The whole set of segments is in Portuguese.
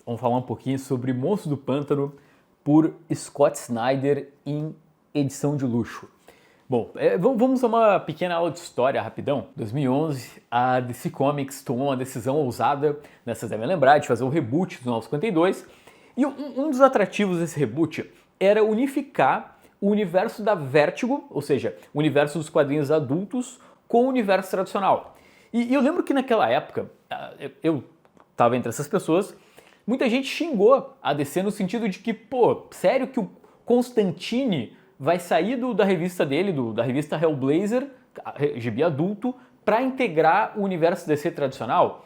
vamos falar um pouquinho sobre Monstros do Pântano por Scott Snyder em edição de luxo. Bom, vamos a uma pequena aula de história rapidão. Em 2011, a DC Comics tomou uma decisão ousada, né, vocês devem lembrar, de fazer um reboot do 952. E um dos atrativos desse reboot era unificar o universo da Vertigo, ou seja, o universo dos quadrinhos adultos, com o universo tradicional. E eu lembro que naquela época, eu estava entre essas pessoas, muita gente xingou a DC no sentido de que, pô, sério que o Constantine vai sair da revista dele, da revista Hellblazer, gibi adulto, para integrar o universo DC tradicional?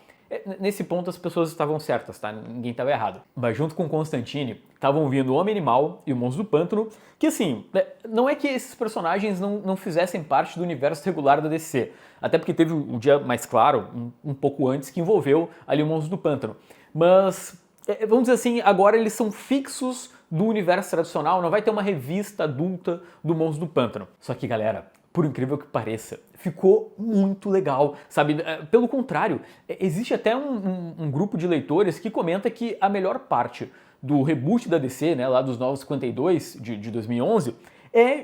Nesse ponto as pessoas estavam certas, tá? Ninguém estava errado. Mas junto com Constantine, estavam vindo o Homem-Animal e o Monstro do Pântano, que assim, não é que esses personagens não fizessem parte do universo regular da DC, até porque teve um dia mais claro, um pouco antes, que envolveu ali o Monstro do Pântano. Mas, vamos dizer assim, agora eles são fixos do universo tradicional, não vai ter uma revista adulta do Monstro do Pântano. Só que, galera, por incrível que pareça, ficou muito legal, sabe? Pelo contrário, existe até um grupo de leitores que comenta que a melhor parte do reboot da DC, né, lá dos Novos 52 de 2011,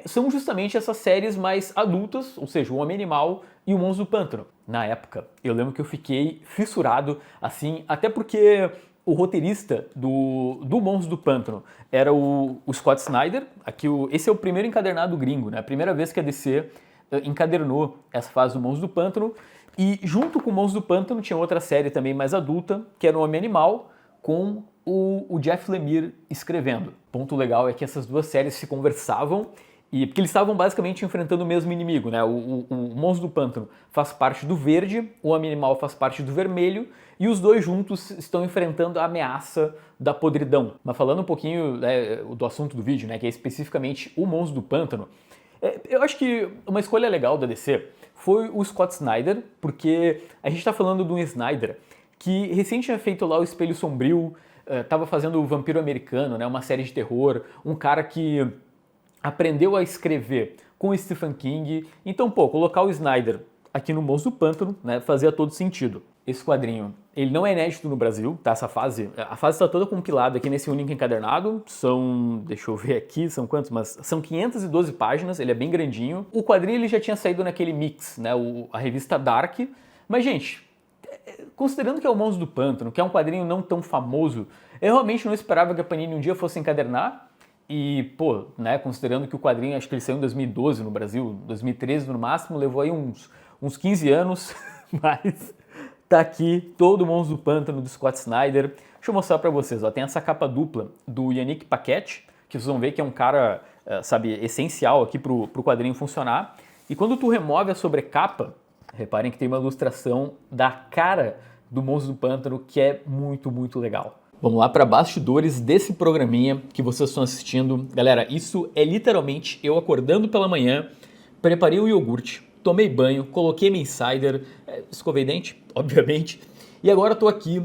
são justamente essas séries mais adultas, ou seja, o Homem-Animal e o Monstro do Pântano. Na época, eu lembro que eu fiquei fissurado, assim, até porque o roteirista do Monstro do Pântano era o Scott Snyder. Esse é o primeiro encadernado gringo, né? A primeira vez que a DC encadernou essa fase do Monstro do Pântano. E junto com o Monstro do Pântano tinha outra série também mais adulta, que era o Homem-Animal, com o Jeff Lemire escrevendo. Ponto legal é que essas duas séries se conversavam, porque eles estavam basicamente enfrentando o mesmo inimigo, né? O Monstro do Pântano faz parte do verde, o Homem-Animal faz parte do vermelho, e os dois juntos estão enfrentando a ameaça da podridão. Mas falando um pouquinho do assunto do vídeo, né, que é especificamente o Monstro do Pântano, eu acho que uma escolha legal da DC foi o Scott Snyder, porque a gente está falando de um Snyder que recém tinha feito lá o Espelho Sombrio, estava fazendo o Vampiro Americano, né, uma série de terror, um cara que aprendeu a escrever com o Stephen King. Então, pô, colocar o Snyder aqui no Monstro do Pântano, né, fazia todo sentido. Esse quadrinho, ele não é inédito no Brasil, tá? A fase está toda compilada aqui nesse único encadernado. São, deixa eu ver aqui, são quantos? Mas são 512 páginas, ele é bem grandinho. O quadrinho ele já tinha saído naquele mix, né, a revista Dark. Mas, gente, considerando que é o Monstro do Pântano, que é um quadrinho não tão famoso, eu realmente não esperava que a Panini um dia fosse encadernar. E, pô, né, considerando que o quadrinho, acho que ele saiu em 2012 no Brasil, 2013 no máximo, levou aí uns 15 anos, mas tá aqui todo o Monstro do Pântano do Scott Snyder. Deixa eu mostrar pra vocês, ó, tem essa capa dupla do Yannick Paquette, que vocês vão ver que é um cara, sabe, essencial aqui pro quadrinho funcionar. E quando tu remove a sobrecapa, reparem que tem uma ilustração da cara do Monstro do Pântano, que é muito, muito legal. Vamos lá para bastidores desse programinha que vocês estão assistindo. Galera, isso é literalmente eu acordando pela manhã, preparei o iogurte, tomei banho, coloquei meu insider, escovei dente, obviamente, e agora estou aqui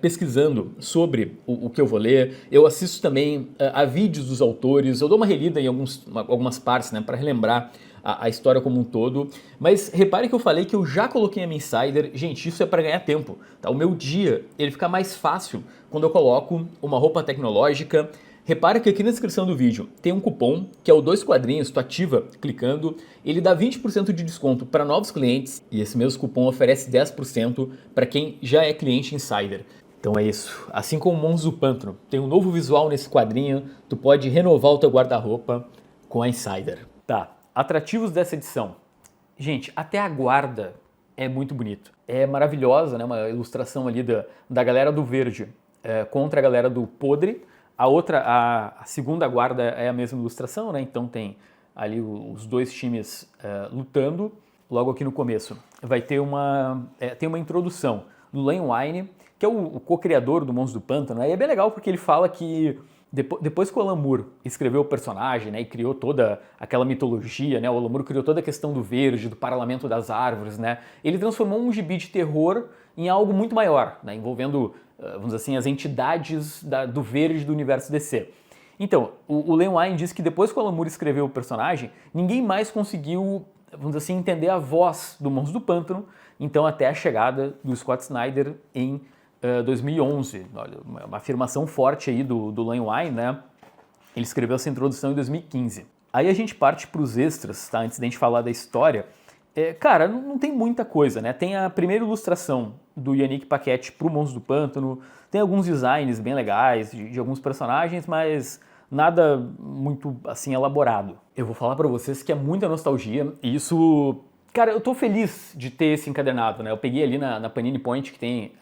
pesquisando sobre o que eu vou ler. Eu assisto também a vídeos dos autores, eu dou uma relida em algumas partes, né, para relembrar a história como um todo. Mas repare que eu falei que eu já coloquei a minha insider. Gente, isso é para ganhar tempo, tá? O meu dia ele fica mais fácil quando eu coloco uma roupa tecnológica. Repara que aqui na descrição do vídeo tem um cupom que é o 2 quadrinhos, tu ativa clicando, ele dá 20% de desconto para novos clientes e esse mesmo cupom oferece 10% para quem já é cliente insider. Então é isso, assim como o Monstro do Pântano tem um novo visual nesse quadrinho, tu pode renovar o teu guarda-roupa com a Insider. Tá, atrativos dessa edição. Gente, até a guarda é muito bonito. É maravilhosa, né? Uma ilustração ali da galera do verde contra a galera do podre. A segunda guarda é a mesma ilustração, né? Então tem ali os dois times lutando. Logo aqui no começo vai ter tem uma introdução do Len Wein, que é o co-criador do Monstro do Pântano. E é bem legal porque ele fala que depois que o Alan Moore escreveu o personagem, né, e criou toda aquela mitologia, né, o Alan Moore criou toda a questão do verde, do parlamento das árvores, né, ele transformou um gibi de terror em algo muito maior, né, envolvendo, vamos dizer assim, as entidades do verde do universo DC. Então, o Len Wein diz que depois que o Alan Moore escreveu o personagem, ninguém mais conseguiu, vamos dizer assim, entender a voz do Monstro do Pântano, então até a chegada do Scott Snyder em 2011. Olha, uma afirmação forte aí do Len Wein, né? Ele escreveu essa introdução em 2015. Aí a gente parte para os extras, tá? Antes da gente falar da história. Cara, não tem muita coisa, né? Tem a primeira ilustração do Yannick Paquette pro Monstro do Pântano, tem alguns designs bem legais de alguns personagens, mas nada muito, assim, elaborado. Eu vou falar pra vocês que é muita nostalgia e isso... Cara, eu tô feliz de ter esse encadernado, né? Eu peguei ali na Panini Point, que tem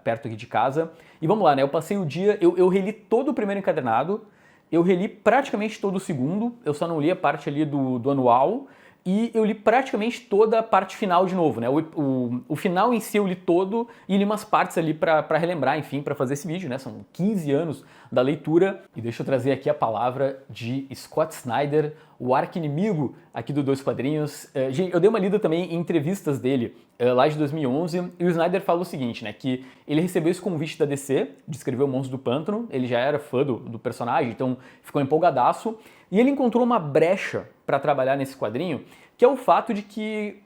perto aqui de casa, e vamos lá, né? Eu passei o dia, eu reli todo o primeiro encadernado, eu reli praticamente todo o segundo, eu só não li a parte ali do anual, e eu li praticamente toda a parte final de novo, né? O final em si eu li todo e li umas partes ali pra relembrar, enfim, pra fazer esse vídeo, né? São 15 anos da leitura. E deixa eu trazer aqui a palavra de Scott Snyder, o arqui-inimigo aqui do Dois Quadrinhos. Gente, eu dei uma lida também em entrevistas dele lá de 2011 e o Snyder fala o seguinte, né? Que ele recebeu esse convite da DC de escrever o Monstro do Pântano, ele já era fã do personagem, então ficou empolgadaço. E ele encontrou uma brecha para trabalhar nesse quadrinho, que é o fato de que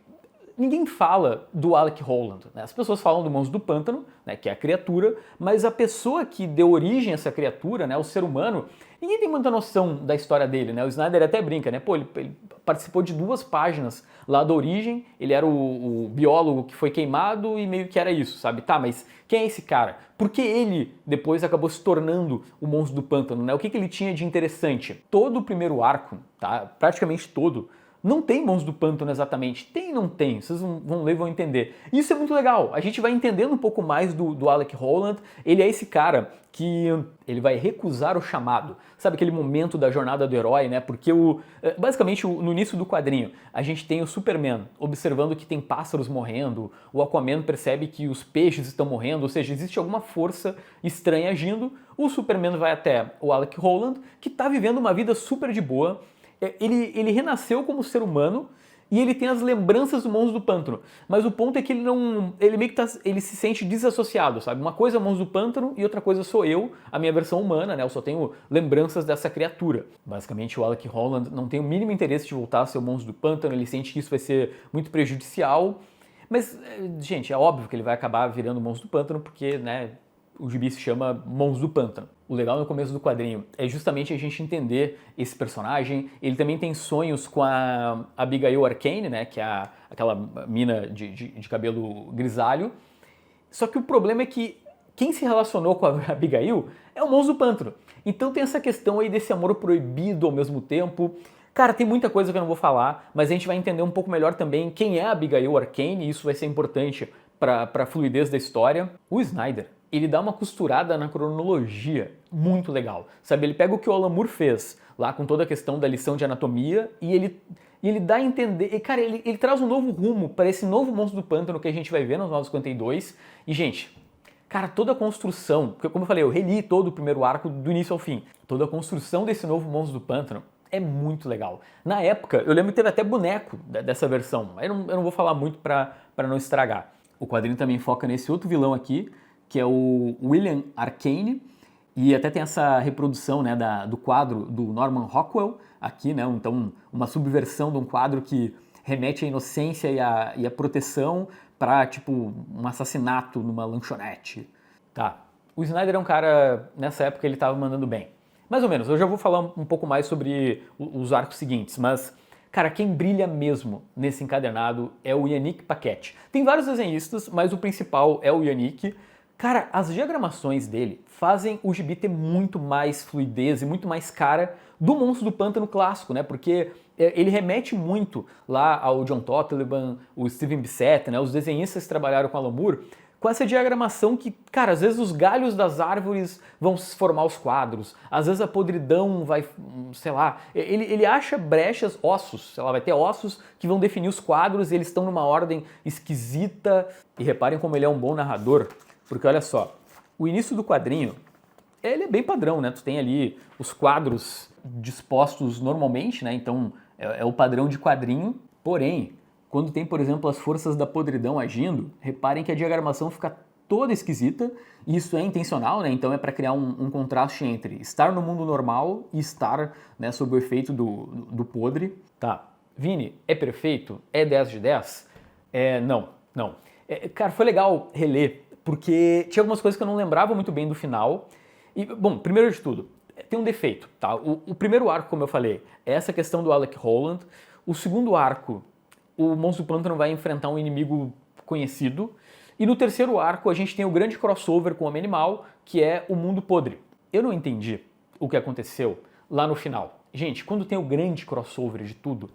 ninguém fala do Alec Holland, né? As pessoas falam do Monstro do Pântano, né, que é a criatura, mas a pessoa que deu origem a essa criatura, né, o ser humano, ninguém tem muita noção da história dele, né? O Snyder até brinca, né? Pô, ele participou de 2 páginas lá da origem, ele era o biólogo que foi queimado e meio que era isso, sabe? Tá, mas quem é esse cara? Por que ele depois acabou se tornando o Monstro do Pântano, né? O que ele tinha de interessante? Todo o primeiro arco, tá? Praticamente todo, não tem Monstro do Pântano exatamente. Tem e não tem. Vocês vão ler e vão entender. Isso é muito legal. A gente vai entendendo um pouco mais do Alec Holland. Ele é esse cara que ele vai recusar o chamado. Sabe aquele momento da jornada do herói, né? Porque basicamente no início do quadrinho a gente tem o Superman observando que tem pássaros morrendo, o Aquaman percebe que os peixes estão morrendo, ou seja, existe alguma força estranha agindo. O Superman vai até o Alec Holland, que está vivendo uma vida super de boa. Ele renasceu como ser humano e ele tem as lembranças do Monstro do Pântano. Mas o ponto é que ele meio que ele se sente desassociado, sabe? Uma coisa é o Monstro do Pântano e outra coisa sou eu, a minha versão humana, né? Eu só tenho lembranças dessa criatura. Basicamente o Alec Holland não tem o mínimo interesse de voltar a ser o Monstro do Pântano, ele sente que isso vai ser muito prejudicial. Mas, gente, é óbvio que ele vai acabar virando o Monstro do Pântano porque, né, o gibi se chama Monstro do Pântano. O legal no começo do quadrinho é justamente a gente entender esse personagem. Ele também tem sonhos com a Abigail Arcane, né, que é aquela mina de cabelo grisalho. Só que o problema é que quem se relacionou com a Abigail é o Monstro do Pântano. Então tem essa questão aí desse amor proibido ao mesmo tempo. Cara, tem muita coisa que eu não vou falar, mas a gente vai entender um pouco melhor também quem é a Abigail Arcane, e isso vai ser importante para a fluidez da história. O Snyder, ele dá uma costurada na cronologia muito legal, sabe? Ele pega o que o Alan Moore fez lá com toda a questão da lição de anatomia e ele dá a entender, e cara, ele traz um novo rumo para esse novo Monstro do Pântano que a gente vai ver nos 952. E gente, cara, toda a construção, porque como eu falei, eu reli todo o primeiro arco do início ao fim, toda a construção desse novo Monstro do Pântano é muito legal. Na época, eu lembro que teve até boneco dessa versão, eu não vou falar muito para não estragar. O quadrinho também foca nesse outro vilão aqui, que é o William Arcane, e até tem essa reprodução, né, do quadro do Norman Rockwell aqui, né, então uma subversão de um quadro que remete à inocência e à proteção para, tipo, um assassinato numa lanchonete. Tá, o Snyder é um cara, nessa época ele estava mandando bem. Mais ou menos, eu já vou falar um pouco mais sobre os arcos seguintes, mas... Cara, quem brilha mesmo nesse encadernado é o Yannick Paquette. Tem vários desenhistas, mas o principal é o Yannick. Cara, as diagramações dele fazem o gibi ter muito mais fluidez e muito mais cara do Monstro do Pântano clássico, né? Porque ele remete muito lá ao John Totleben, o Steven Bissette, né? Os desenhistas que trabalharam com Alan Moore, com essa diagramação que, cara, às vezes os galhos das árvores vão formar os quadros, às vezes a podridão vai, sei lá, ele acha brechas, ossos, sei lá, vai ter ossos que vão definir os quadros e eles estão numa ordem esquisita. E reparem como ele é um bom narrador, porque olha só, o início do quadrinho, ele é bem padrão, né? Tu tem ali os quadros dispostos normalmente, né? Então é o padrão de quadrinho, porém... Quando tem, por exemplo, as forças da podridão agindo, reparem que a diagramação fica toda esquisita, e isso é intencional, né? Então é para criar um contraste entre estar no mundo normal e estar, né, sob o efeito do podre. Tá, Vini, é perfeito? É 10 de 10? Não. Cara, foi legal reler porque tinha algumas coisas que eu não lembrava muito bem do final. E, bom, primeiro de tudo, tem um defeito, tá? O primeiro arco, como eu falei, é essa questão do Alec Holland. O segundo arco, o Monstro do Pântano vai enfrentar um inimigo conhecido. E no terceiro arco, a gente tem o grande crossover com o Homem-Animal, que é o Mundo Podre. Eu não entendi o que aconteceu lá no final. Gente, quando tem o grande crossover de tudo,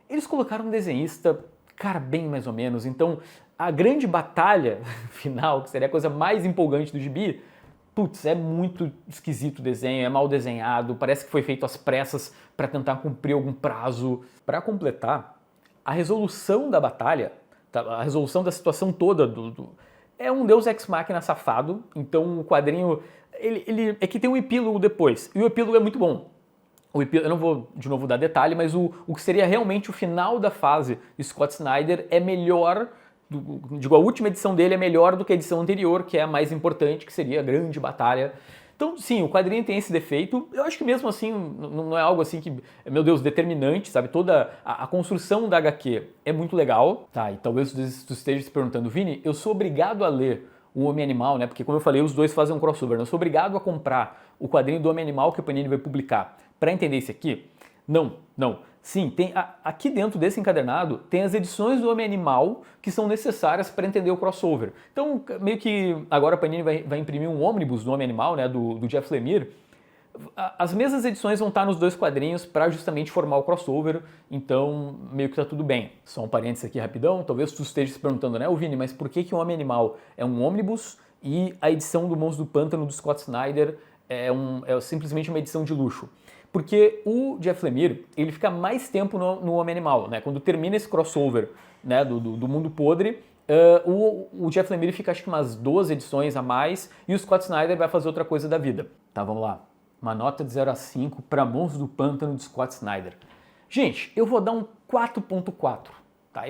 eles colocaram um desenhista, cara, bem mais ou menos. Então, a grande batalha final, que seria a coisa mais empolgante do gibi, putz, é muito esquisito o desenho, é mal desenhado, parece que foi feito às pressas para tentar cumprir algum prazo. Para completar, a resolução da batalha, a resolução da situação toda é um Deus Ex Machina safado. Então o quadrinho, ele é que tem um epílogo depois, e o epílogo é muito bom. Eu não vou de novo dar detalhe, mas o que seria realmente o final da fase Scott Snyder é melhor, digo, a última edição dele é melhor do que a edição anterior, que é a mais importante, que seria a grande batalha. Então, sim, o quadrinho tem esse defeito. Eu acho que mesmo assim, não é algo assim que, meu Deus, determinante, sabe? Toda a construção da HQ é muito legal. Tá, e talvez tu esteja se perguntando, Vini, eu sou obrigado a ler o Homem-Animal, né? Porque, como eu falei, os dois fazem um crossover. Eu sou obrigado a comprar o quadrinho do Homem-Animal que a Panini vai publicar para entender isso aqui? Não. Sim, tem aqui dentro desse encadernado tem as edições do Homem-Animal que são necessárias para entender o crossover. Então, meio que agora a Panini vai imprimir um ônibus do Homem-Animal, né, do Jeff Lemire. As mesmas edições vão estar nos dois quadrinhos para justamente formar o crossover, então meio que tá tudo bem. Só um parênteses aqui rapidão, talvez tu esteja se perguntando, né, Vini, mas por que o Homem-Animal é um ônibus e a edição do Monstro do Pântano do Scott Snyder é simplesmente uma edição de luxo? Porque o Jeff Lemire, ele fica mais tempo no Homem-Animal, né? Quando termina esse crossover, né, do Mundo Podre, o Jeff Lemire fica acho que umas 12 edições a mais e o Scott Snyder vai fazer outra coisa da vida. Tá, vamos lá. Uma nota de 0 a 5 para Monstro do Pântano de Scott Snyder. Gente, eu vou dar um 4.4. Tá?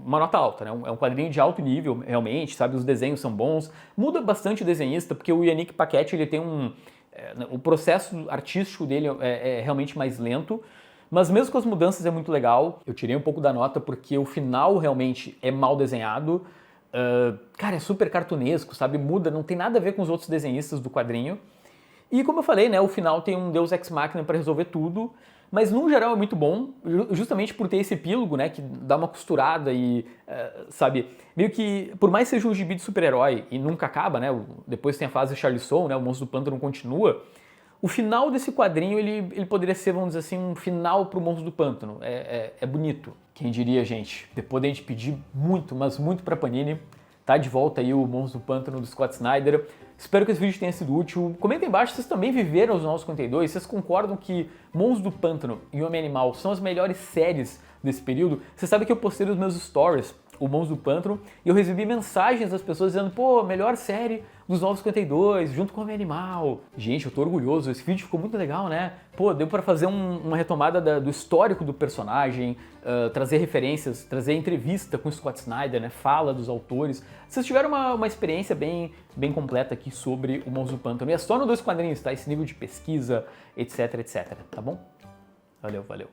Uma nota alta, né? É um quadrinho de alto nível, realmente, sabe? Os desenhos são bons. Muda bastante o desenhista, porque o Yannick Paquette, ele tem o processo artístico dele é realmente mais lento, mas mesmo com as mudanças é muito legal. Eu tirei um pouco da nota porque o final realmente é mal desenhado. Cara, é super cartunesco, sabe? Muda, não tem nada a ver com os outros desenhistas do quadrinho. E como eu falei, né, o final tem um Deus Ex Machina para resolver tudo, mas no geral é muito bom, justamente por ter esse epílogo, né, que dá uma costurada e, sabe, meio que, por mais que seja um gibi de super-herói e nunca acaba, né, depois tem a fase Charleston, né, o Monstro do Pântano continua, o final desse quadrinho, ele poderia ser, vamos dizer assim, um final pro Monstro do Pântano, é bonito. Quem diria, gente, depois de a gente pedir muito, mas muito pra Panini, tá de volta aí o Monstro do Pântano do Scott Snyder. Espero que esse vídeo tenha sido útil. Comentem embaixo se vocês também viveram os 952, vocês concordam que Monstro do Pântano e Homem-Animal são as melhores séries desse período? Você sabe que eu postei nos meus stories o Monstro do Pântano e eu recebi mensagens das pessoas dizendo, pô, melhor série dos 952, junto com o Homem-Animal. Gente, eu tô orgulhoso, esse vídeo ficou muito legal, né? Pô, deu pra fazer uma retomada do histórico do personagem, trazer referências, trazer entrevista com o Scott Snyder, né? Fala dos autores. Vocês tiveram uma experiência bem completa aqui sobre o Monstro do Pântano. E é só no 2 quadrinhos, tá? Esse nível de pesquisa, etc, tá bom? Valeu.